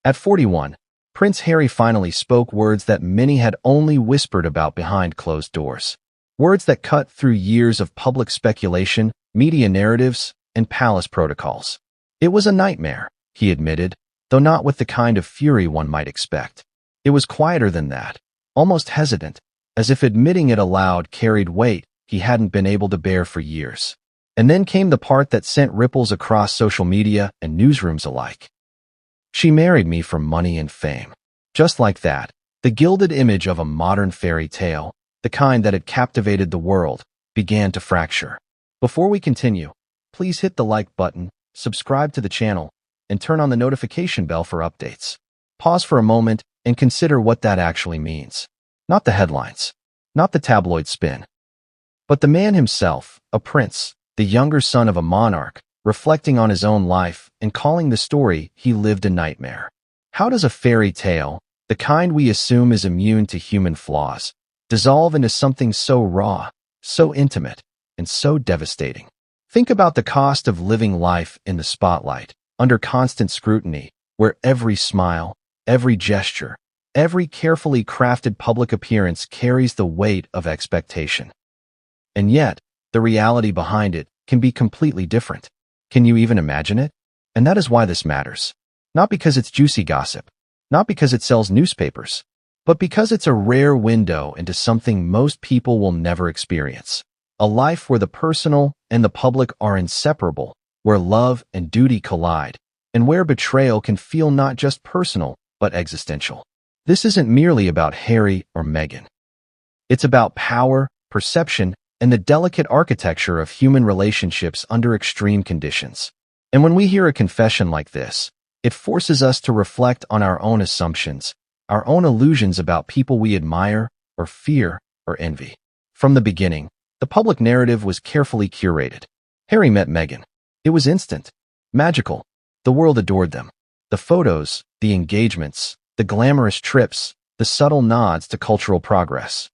At 41, Prince Harry finally spoke words that many had only whispered about behind closed doors. Words that cut through years of public speculation, media narratives, and palace protocols. It was a nightmare, he admitted, though not with the kind of fury one might expect. It was quieter than that, almost hesitant, as if admitting it aloud carried weight he hadn't been able to bear for years. And then came the part that sent ripples across social media and newsrooms alike. She married me for money and fame. Just like that, the gilded image of a modern fairy tale, the kind that had captivated the world, began to fracture. Before we continue, please hit the like button, subscribe to the channel, and turn on the notification bell for updates. Pause for a moment and consider what that actually means. Not the headlines, not the tabloid spin, but the man himself, a prince, the younger son of a monarch, reflecting on his own life and calling the story he lived a nightmare. How does a fairy tale, the kind we assume is immune to human flaws, dissolve into something so raw, so intimate, and so devastating? Think about the cost of living life in the spotlight, under constant scrutiny, where every smile, every gesture, every carefully crafted public appearance carries the weight of expectation. And yet, the reality behind it can be completely different. Can you even imagine it? And that is why this matters. Not because it's juicy gossip, not because it sells newspapers, but because it's a rare window into something most people will never experience. A life where the personal and the public are inseparable, where love and duty collide, and where betrayal can feel not just personal, but existential. This isn't merely about Harry or Meghan. It's about power, perception, and the delicate architecture of human relationships under extreme conditions. And when we hear a confession like this, it forces us to reflect on our own assumptions, our own illusions about people we admire, or fear, or envy. From the beginning, the public narrative was carefully curated. Harry met Meghan. It was instant, magical. The world adored them. The photos, the engagements, the glamorous trips, the subtle nods to cultural progress.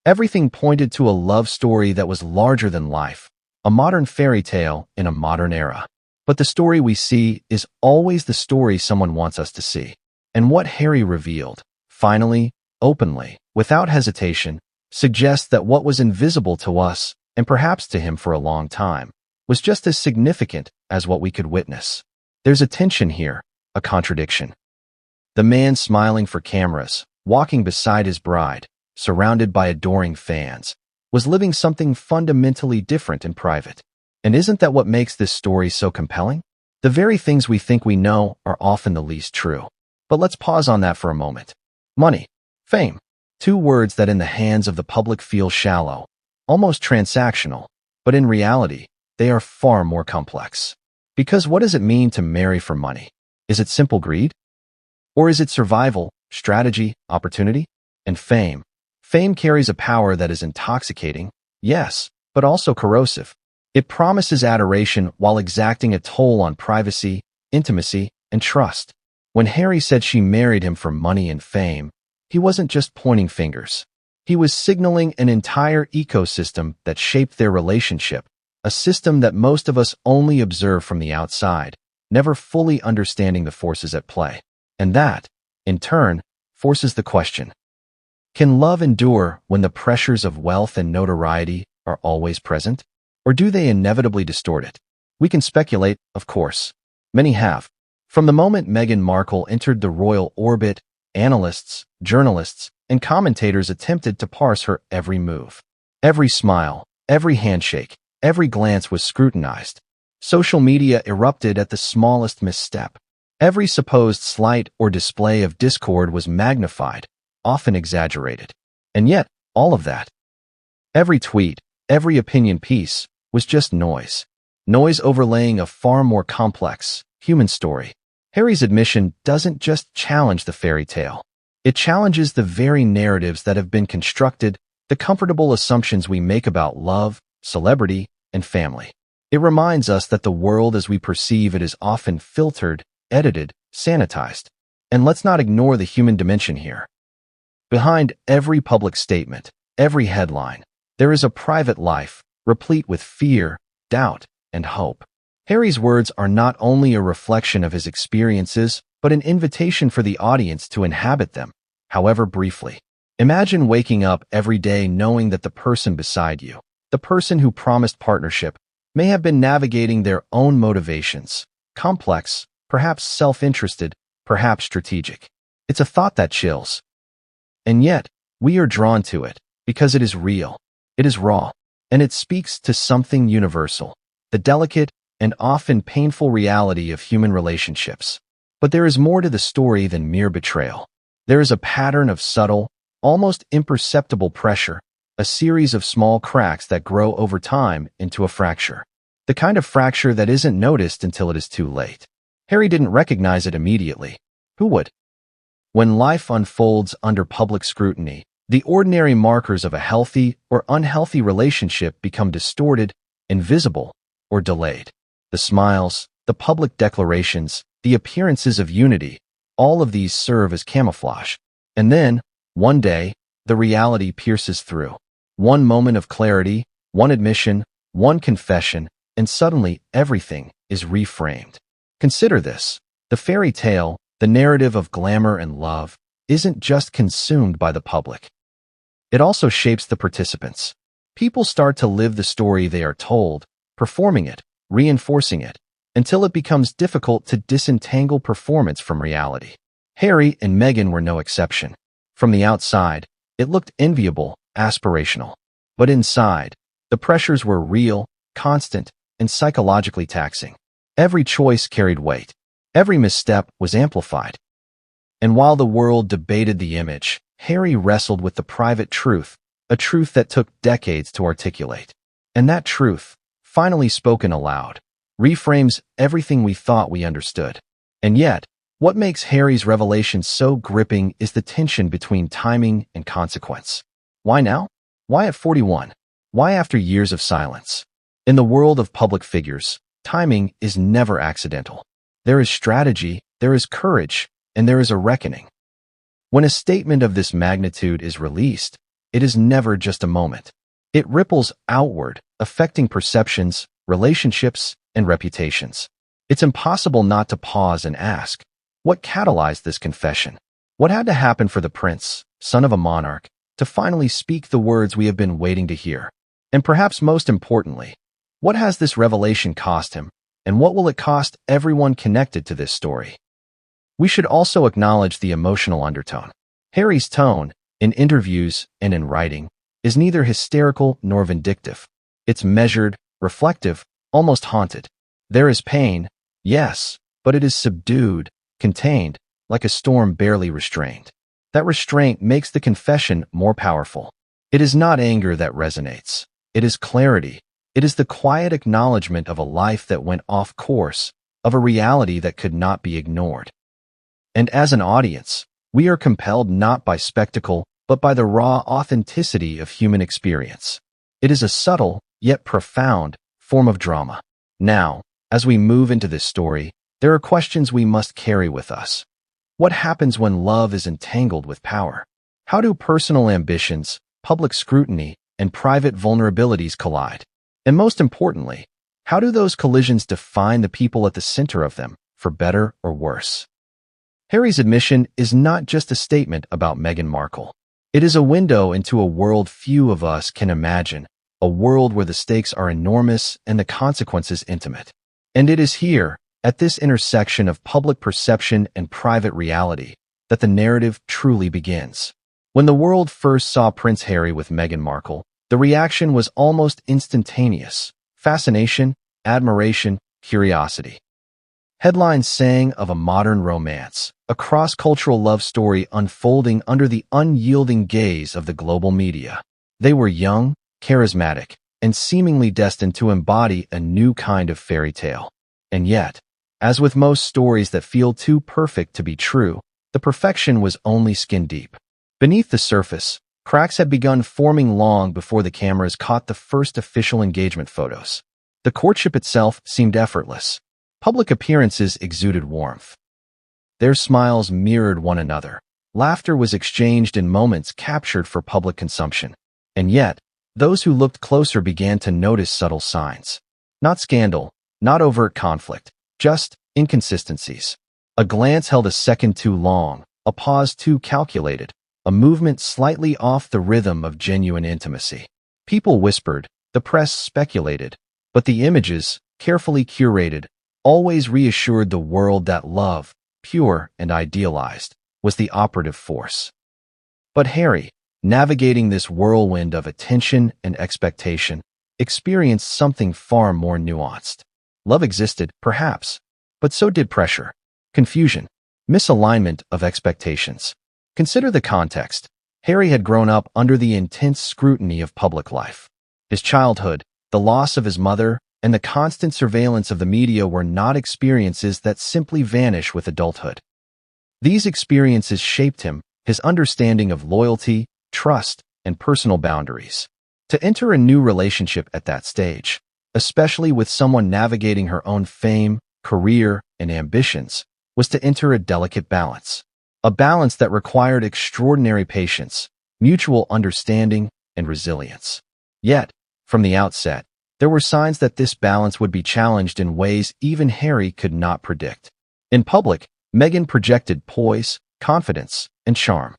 Everything pointed to a love story that was larger than life, a modern fairy tale in a modern era. But the story we see is always the story someone wants us to see. And what Harry revealed, finally, openly, without hesitation, suggests that what was invisible to us, and perhaps to him for a long time, was just as significant as what we could witness. There's a tension here, a contradiction. The man smiling for cameras, walking beside his bride, surrounded by adoring fans, was living something fundamentally different in private. And isn't that what makes this story so compelling? The very things we think we know are often the least true. But let's pause on that for a moment. Money, fame, two words that in the hands of the public feel shallow, almost transactional, but in reality, they are far more complex. Because what does it mean to marry for money? Is it simple greed? Or is it survival, strategy, opportunity? And fame? Fame carries a power that is intoxicating, yes, but also corrosive. It promises adoration while exacting a toll on privacy, intimacy, and trust. When Harry said she married him for money and fame, he wasn't just pointing fingers. He was signaling an entire ecosystem that shaped their relationship, a system that most of us only observe from the outside, never fully understanding the forces at play. And that, in turn, forces the question: can love endure when the pressures of wealth and notoriety are always present? Or do they inevitably distort it? We can speculate, of course. Many have. From the moment Meghan Markle entered the royal orbit, analysts, journalists, and commentators attempted to parse her every move. Every smile, every handshake, every glance was scrutinized. Social media erupted at the smallest misstep. Every supposed slight or display of discord was magnified, often exaggerated. And yet, all of that, every tweet, every opinion piece, was just noise. Noise overlaying a far more complex, human story. Harry's admission doesn't just challenge the fairy tale. It challenges the very narratives that have been constructed, the comfortable assumptions we make about love, celebrity, and family. It reminds us that the world as we perceive it is often filtered, edited, sanitized. And let's not ignore the human dimension here. Behind every public statement, every headline, there is a private life, replete with fear, doubt, and hope. Harry's words are not only a reflection of his experiences, but an invitation for the audience to inhabit them, however briefly. Imagine waking up every day knowing that the person beside you, the person who promised partnership, may have been navigating their own motivations, complex, perhaps self-interested, perhaps strategic. It's a thought that chills. And yet, we are drawn to it because it is real, it is raw, and it speaks to something universal, the delicate and often painful reality of human relationships. But there is more to the story than mere betrayal. There is a pattern of subtle, almost imperceptible pressure, a series of small cracks that grow over time into a fracture. The kind of fracture that isn't noticed until it is too late. Harry didn't recognize it immediately. Who would? When life unfolds under public scrutiny, the ordinary markers of a healthy or unhealthy relationship become distorted, invisible, or delayed. The smiles, the public declarations, the appearances of unity, all of these serve as camouflage. And then, one day, the reality pierces through. One moment of clarity, one admission, one confession, and suddenly everything is reframed. Consider this. The fairy tale, the narrative of glamour and love, isn't just consumed by the public. It also shapes the participants. People start to live the story they are told, performing it, reinforcing it, until it becomes difficult to disentangle performance from reality. Harry and Meghan were no exception. From the outside, it looked enviable, aspirational. But inside, the pressures were real, constant, and psychologically taxing. Every choice carried weight. Every misstep was amplified. And while the world debated the image, Harry wrestled with the private truth, a truth that took decades to articulate. And that truth, finally spoken aloud, reframes everything we thought we understood. And yet, what makes Harry's revelation so gripping is the tension between timing and consequence. Why now? Why at 41? Why after years of silence? In the world of public figures, timing is never accidental. There is strategy, there is courage, and there is a reckoning. When a statement of this magnitude is released, it is never just a moment. It ripples outward, affecting perceptions, relationships, and reputations. It's impossible not to pause and ask, what catalyzed this confession? What had to happen for the prince, son of a monarch, to finally speak the words we have been waiting to hear? And perhaps most importantly, what has this revelation cost him, and what will it cost everyone connected to this story? We should also acknowledge the emotional undertone. Harry's tone, in interviews and in writing, is neither hysterical nor vindictive. It's measured, reflective, almost haunted. There is pain, yes, but it is subdued, contained, like a storm barely restrained. That restraint makes the confession more powerful. It is not anger that resonates. It is clarity. It is the quiet acknowledgement of a life that went off course, of a reality that could not be ignored. And as an audience, we are compelled not by spectacle, but by the raw authenticity of human experience. It is a subtle, yet profound, form of drama. Now, as we move into this story, there are questions we must carry with us. What happens when love is entangled with power? How do personal ambitions, public scrutiny, and private vulnerabilities collide? And most importantly, how do those collisions define the people at the center of them, for better or worse? Harry's admission is not just a statement about Meghan Markle. It is a window into a world few of us can imagine, a world where the stakes are enormous and the consequences intimate. And it is here, at this intersection of public perception and private reality, that the narrative truly begins. When the world first saw Prince Harry with Meghan Markle, the reaction was almost instantaneous: fascination, admiration, curiosity. Headlines sang of a modern romance, a cross-cultural love story unfolding under the unyielding gaze of the global media. They were young, charismatic, and seemingly destined to embody a new kind of fairy tale. And yet, as with most stories that feel too perfect to be true, the perfection was only skin deep. Beneath the surface, cracks had begun forming long before the cameras caught the first official engagement photos. The courtship itself seemed effortless. Public appearances exuded warmth. Their smiles mirrored one another. Laughter was exchanged in moments captured for public consumption. And yet, those who looked closer began to notice subtle signs. Not scandal, not overt conflict, just inconsistencies. A glance held a second too long, a pause too calculated, a movement slightly off the rhythm of genuine intimacy. People whispered, the press speculated, but the images, carefully curated, always reassured the world that love, pure and idealized, was the operative force. But Harry, navigating this whirlwind of attention and expectation, experienced something far more nuanced. Love existed, perhaps, but so did pressure, confusion, misalignment of expectations. Consider the context. Harry had grown up under the intense scrutiny of public life. His childhood, the loss of his mother, and the constant surveillance of the media were not experiences that simply vanish with adulthood. These experiences shaped him, his understanding of loyalty, trust, and personal boundaries. To enter a new relationship at that stage, especially with someone navigating her own fame, career, and ambitions, was to enter a delicate balance. A balance that required extraordinary patience, mutual understanding, and resilience. Yet, from the outset, there were signs that this balance would be challenged in ways even Harry could not predict. In public, Meghan projected poise, confidence, and charm.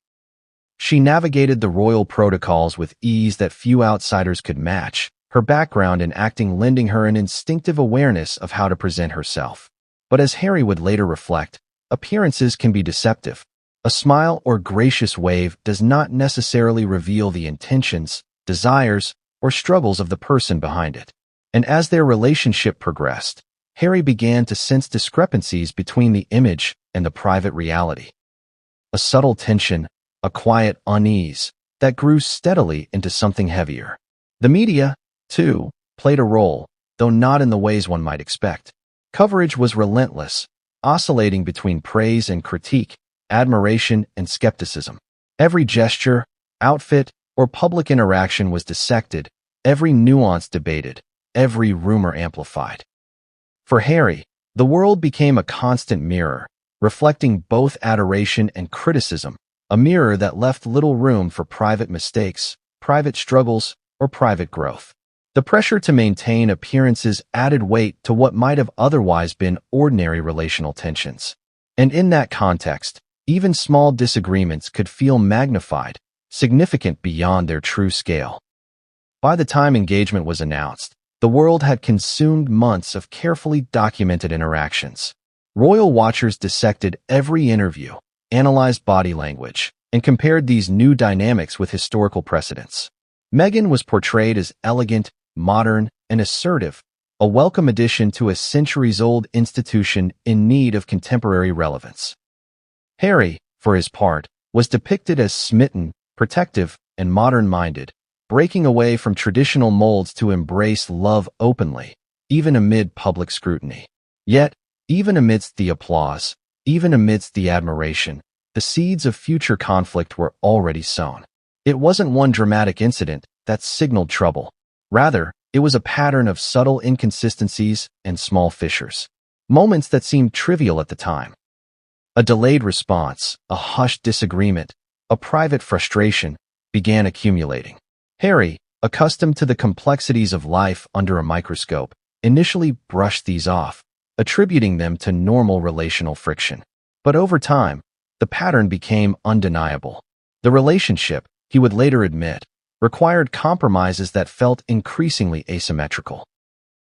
She navigated the royal protocols with ease that few outsiders could match, her background in acting lending her an instinctive awareness of how to present herself. But as Harry would later reflect, appearances can be deceptive. A smile or gracious wave does not necessarily reveal the intentions, desires, or struggles of the person behind it. And as their relationship progressed, Harry began to sense discrepancies between the image and the private reality. A subtle tension, a quiet unease, that grew steadily into something heavier. The media, too, played a role, though not in the ways one might expect. Coverage was relentless, oscillating between praise and critique, admiration and skepticism. Every gesture, outfit, or public interaction was dissected, every nuance debated, every rumor amplified. For Harry, the world became a constant mirror, reflecting both adoration and criticism, a mirror that left little room for private mistakes, private struggles, or private growth. The pressure to maintain appearances added weight to what might have otherwise been ordinary relational tensions. And in that context, even small disagreements could feel magnified, significant beyond their true scale. By the time engagement was announced, the world had consumed months of carefully documented interactions. Royal watchers dissected every interview, analyzed body language, and compared these new dynamics with historical precedents. Meghan was portrayed as elegant, modern, and assertive, a welcome addition to a centuries-old institution in need of contemporary relevance. Harry, for his part, was depicted as smitten, protective, and modern-minded, breaking away from traditional molds to embrace love openly, even amid public scrutiny. Yet, even amidst the applause, even amidst the admiration, the seeds of future conflict were already sown. It wasn't one dramatic incident that signaled trouble. Rather, it was a pattern of subtle inconsistencies and small fissures, moments that seemed trivial at the time. A delayed response, a hushed disagreement, a private frustration began accumulating. Harry, accustomed to the complexities of life under a microscope, initially brushed these off, attributing them to normal relational friction. But over time, the pattern became undeniable. The relationship, he would later admit, required compromises that felt increasingly asymmetrical.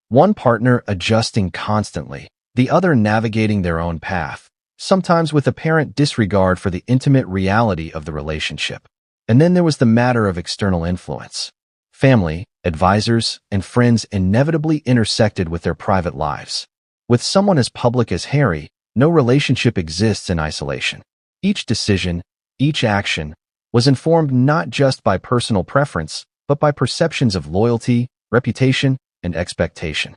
One partner adjusting constantly, the other navigating their own path, sometimes with apparent disregard for the intimate reality of the relationship. And then there was the matter of external influence. Family, advisors, and friends inevitably intersected with their private lives. With someone as public as Harry, no relationship exists in isolation. Each decision, each action, was informed not just by personal preference, but by perceptions of loyalty, reputation, and expectation.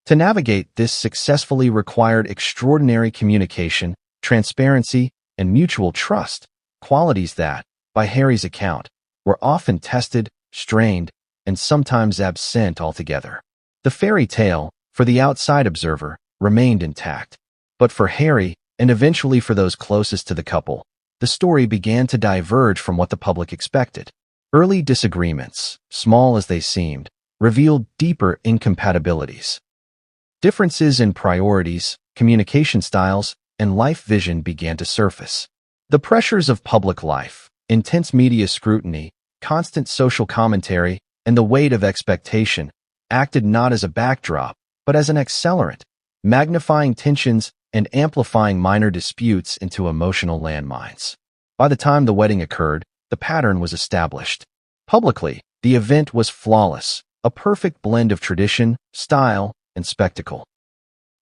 To navigate this successfully required extraordinary communication, transparency, and mutual trust, qualities that, by Harry's account, were often tested, strained, and sometimes absent altogether. The fairy tale, for the outside observer, remained intact. But for Harry, and eventually for those closest to the couple, the story began to diverge from what the public expected. Early disagreements, small as they seemed, revealed deeper incompatibilities. Differences in priorities, communication styles, and life vision began to surface. The pressures of public life, intense media scrutiny, constant social commentary, and the weight of expectation acted not as a backdrop, but as an accelerant, magnifying tensions and amplifying minor disputes into emotional landmines. By the time the wedding occurred, the pattern was established. Publicly, the event was flawless, a perfect blend of tradition, style, and spectacle.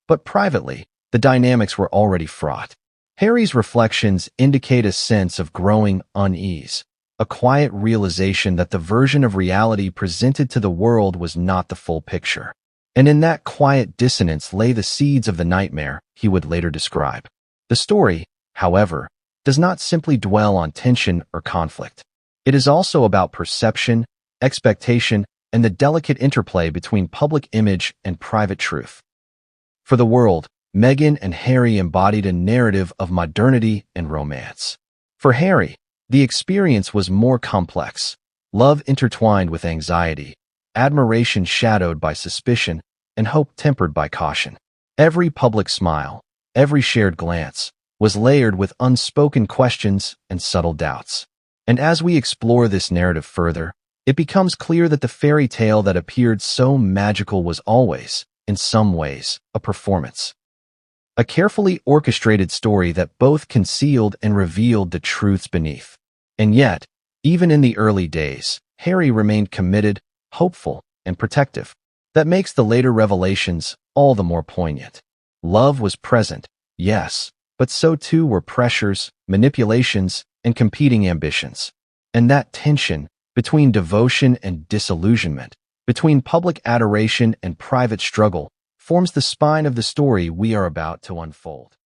But privately, the dynamics were already fraught. Harry's reflections indicate a sense of growing unease, a quiet realization that the version of reality presented to the world was not the full picture. And in that quiet dissonance lay the seeds of the nightmare he would later describe. The story, however, does not simply dwell on tension or conflict. It is also about perception, expectation, and the delicate interplay between public image and private truth. For the world, Meghan and Harry embodied a narrative of modernity and romance. For Harry, the experience was more complex, love intertwined with anxiety, admiration shadowed by suspicion, and hope tempered by caution. Every public smile, every shared glance, was layered with unspoken questions and subtle doubts. And as we explore this narrative further, it becomes clear that the fairy tale that appeared so magical was always, in some ways, a performance. A carefully orchestrated story that both concealed and revealed the truths beneath. And yet, even in the early days, Harry remained committed, hopeful, and protective. That makes the later revelations all the more poignant. Love was present, yes, but so too were pressures, manipulations, and competing ambitions. And that tension, between devotion and disillusionment, between public adoration and private struggle, forms the spine of the story we are about to unfold.